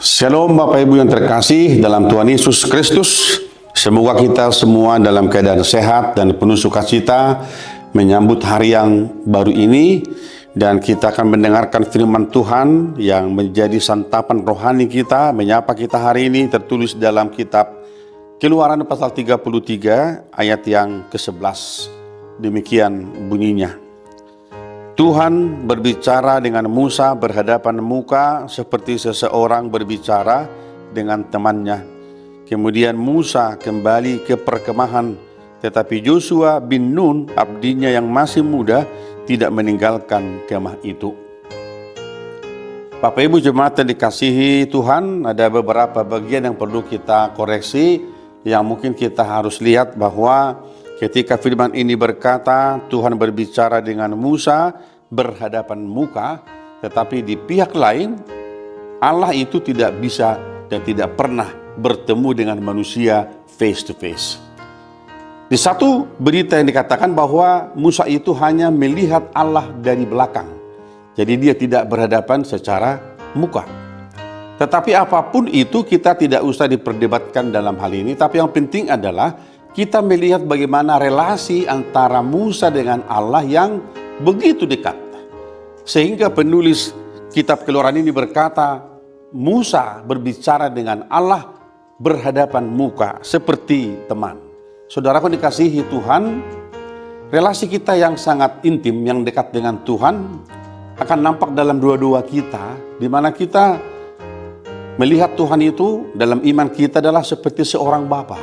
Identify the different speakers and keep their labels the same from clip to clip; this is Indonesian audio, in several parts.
Speaker 1: Shalom Bapak Ibu yang terkasih dalam Tuhan Yesus Kristus. Semoga kita semua dalam keadaan sehat dan penuh sukacita menyambut hari yang baru ini. Dan kita akan mendengarkan firman Tuhan yang menjadi santapan rohani kita, menyapa kita hari ini, tertulis dalam kitab Keluaran pasal 33 ayat yang ke-11. Demikian bunyinya. Tuhan berbicara dengan Musa berhadapan muka seperti seseorang berbicara dengan temannya. Kemudian Musa kembali ke perkemahan, tetapi Joshua bin Nun, abdinya yang masih muda, tidak meninggalkan kemah itu. Bapak Ibu jemaat yang dikasihi Tuhan, ada beberapa bagian yang perlu kita koreksi, yang mungkin kita harus lihat bahwa ketika firman ini berkata Tuhan berbicara dengan Musa berhadapan muka, tetapi di pihak lain Allah itu tidak bisa dan tidak pernah bertemu dengan manusia face to face. Di satu berita yang dikatakan bahwa Musa itu hanya melihat Allah dari belakang. Jadi dia tidak berhadapan secara muka. Tetapi apapun itu kita tidak usah diperdebatkan dalam hal ini. Tapi yang penting adalah kita melihat bagaimana relasi antara Musa dengan Allah yang begitu dekat. Sehingga penulis kitab Keluaran ini berkata, Musa berbicara dengan Allah berhadapan muka seperti teman. Saudaraku dikasihi Tuhan, relasi kita yang sangat intim, yang dekat dengan Tuhan akan nampak dalam dua-dua kita, di mana kita melihat Tuhan itu dalam iman kita adalah seperti seorang bapa.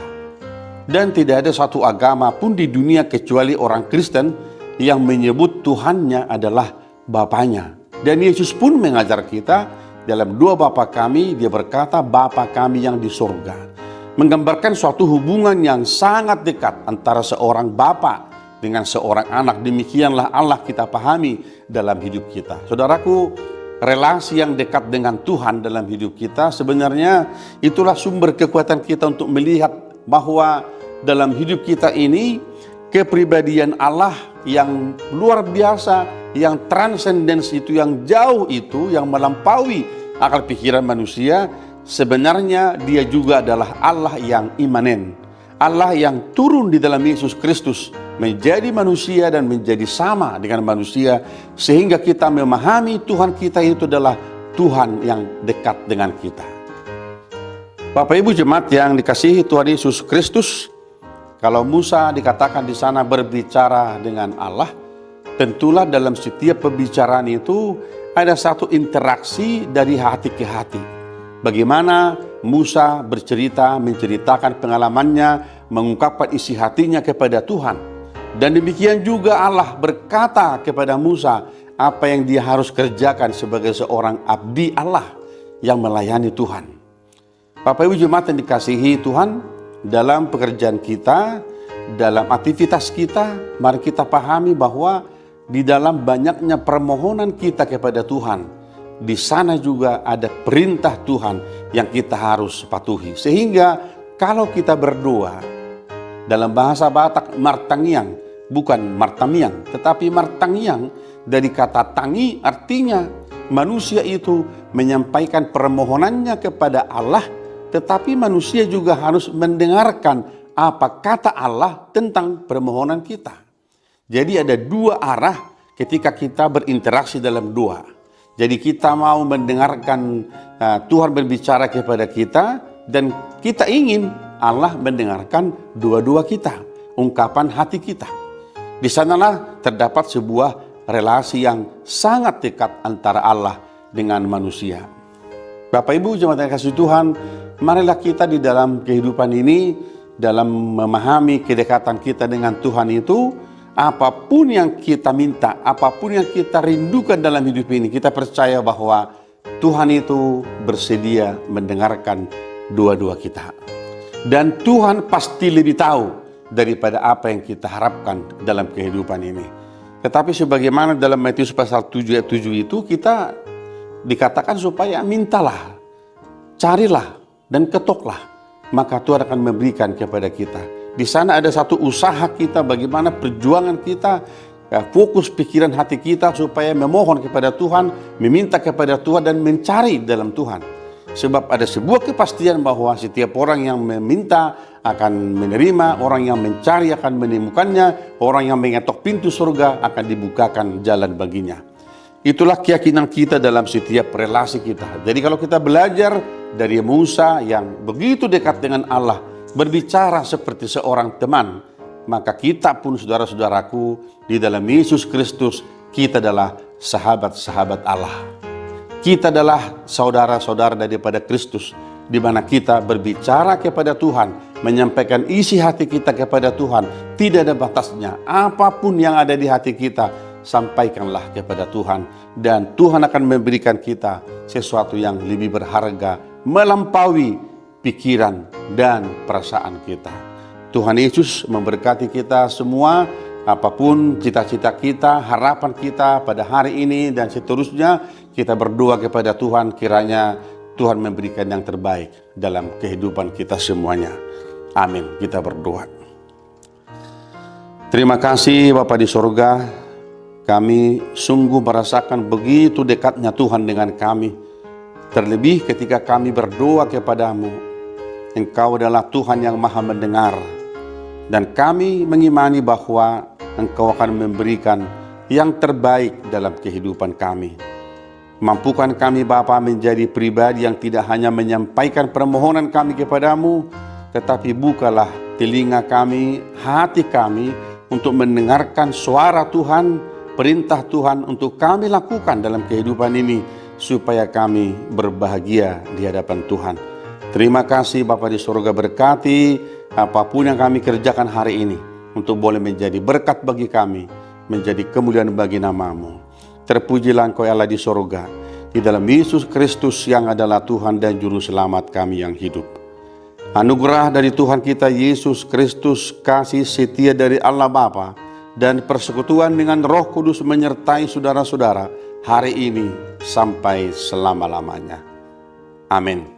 Speaker 1: Dan tidak ada satu agama pun di dunia kecuali orang Kristen yang menyebut Tuhannya adalah Bapanya. Dan Yesus pun mengajar kita dalam dua Bapa kami, dia berkata Bapa kami yang di surga. Menggambarkan suatu hubungan yang sangat dekat antara seorang bapa dengan seorang anak. Demikianlah Allah kita pahami dalam hidup kita. Saudaraku, relasi yang dekat dengan Tuhan dalam hidup kita sebenarnya itulah sumber kekuatan kita untuk melihat bahwa dalam hidup kita ini kepribadian Allah yang luar biasa, yang transcendence itu, yang jauh itu, yang melampaui akal pikiran manusia, sebenarnya dia juga adalah Allah yang imanen. Allah yang turun di dalam Yesus Kristus menjadi manusia dan menjadi sama dengan manusia, sehingga kita memahami Tuhan kita itu adalah Tuhan yang dekat dengan kita. Bapak Ibu jemaat yang dikasihi Tuhan Yesus Kristus, kalau Musa dikatakan di sana berbicara dengan Allah, tentulah dalam setiap pembicaraan itu ada satu interaksi dari hati ke hati. Bagaimana Musa menceritakan pengalamannya, mengungkapkan isi hatinya kepada Tuhan. Dan demikian juga Allah berkata kepada Musa apa yang dia harus kerjakan sebagai seorang abdi Allah yang melayani Tuhan. Bapak Ibu jemaat yang dikasihi Tuhan, dalam pekerjaan kita, dalam aktivitas kita, mari kita pahami bahwa di dalam banyaknya permohonan kita kepada Tuhan, di sana juga ada perintah Tuhan yang kita harus patuhi. Sehingga kalau kita berdoa, dalam bahasa Batak martangiang, bukan martamiang, tetapi martangiang dari kata tangi, artinya manusia itu menyampaikan permohonannya kepada Allah, tetapi manusia juga harus mendengarkan apa kata Allah tentang permohonan kita. Jadi ada dua arah ketika kita berinteraksi dalam doa. Jadi kita mau mendengarkan Tuhan berbicara kepada kita, dan kita ingin Allah mendengarkan dua-dua kita, ungkapan hati kita. Di sanalah terdapat sebuah relasi yang sangat dekat antara Allah dengan manusia. Bapak Ibu jemaat yang kasih Tuhan, marilah kita di dalam kehidupan ini, dalam memahami kedekatan kita dengan Tuhan itu, apapun yang kita minta, apapun yang kita rindukan dalam hidup ini, kita percaya bahwa Tuhan itu bersedia mendengarkan dua-dua kita. Dan Tuhan pasti lebih tahu daripada apa yang kita harapkan dalam kehidupan ini. Tetapi sebagaimana dalam Matius pasal 7 ayat 7 itu, kita dikatakan supaya mintalah, carilah, dan ketoklah, maka Tuhan akan memberikan kepada kita. Di sana ada satu usaha kita, bagaimana perjuangan kita, fokus pikiran hati kita supaya memohon kepada Tuhan, meminta kepada Tuhan, dan mencari dalam Tuhan. Sebab ada sebuah kepastian bahwa setiap orang yang meminta akan menerima, orang yang mencari akan menemukannya, orang yang mengetok pintu surga akan dibukakan jalan baginya. Itulah keyakinan kita dalam setiap relasi kita. Jadi kalau kita belajar dari Musa yang begitu dekat dengan Allah, berbicara seperti seorang teman, maka kita pun saudara-saudaraku di dalam Yesus Kristus, kita adalah sahabat-sahabat Allah. Kita adalah saudara-saudara daripada Kristus, di mana kita berbicara kepada Tuhan, menyampaikan isi hati kita kepada Tuhan. Tidak ada batasnya, apapun yang ada di hati kita, sampaikanlah kepada Tuhan. Dan Tuhan akan memberikan kita sesuatu yang lebih berharga, melampaui pikiran dan perasaan kita. Tuhan Yesus memberkati kita semua. Apapun cita-cita kita, harapan kita pada hari ini dan seterusnya, kita berdoa kepada Tuhan, kiranya Tuhan memberikan yang terbaik dalam kehidupan kita semuanya. Amin. Kita berdoa. Terima kasih Bapa di sorga, kami sungguh merasakan begitu dekatnya Tuhan dengan kami. Terlebih ketika kami berdoa kepadamu, Engkau adalah Tuhan yang maha mendengar. Dan kami mengimani bahwa Engkau akan memberikan yang terbaik dalam kehidupan kami. Mampukan kami Bapa menjadi pribadi yang tidak hanya menyampaikan permohonan kami kepadamu, tetapi bukalah telinga kami, hati kami untuk mendengarkan suara Tuhan, perintah Tuhan untuk kami lakukan dalam kehidupan ini, supaya kami berbahagia di hadapan Tuhan. Terima kasih Bapa di surga, berkati apapun yang kami kerjakan hari ini, untuk boleh menjadi berkat bagi kami, menjadi kemuliaan bagi nama-Mu. Terpujilah Engkau Allah di sorga, di dalam Yesus Kristus yang adalah Tuhan dan Juru Selamat kami yang hidup. Anugerah dari Tuhan kita Yesus Kristus, kasih setia dari Allah Bapa, dan persekutuan dengan Roh Kudus menyertai saudara-saudara hari ini sampai selama-lamanya. Amin.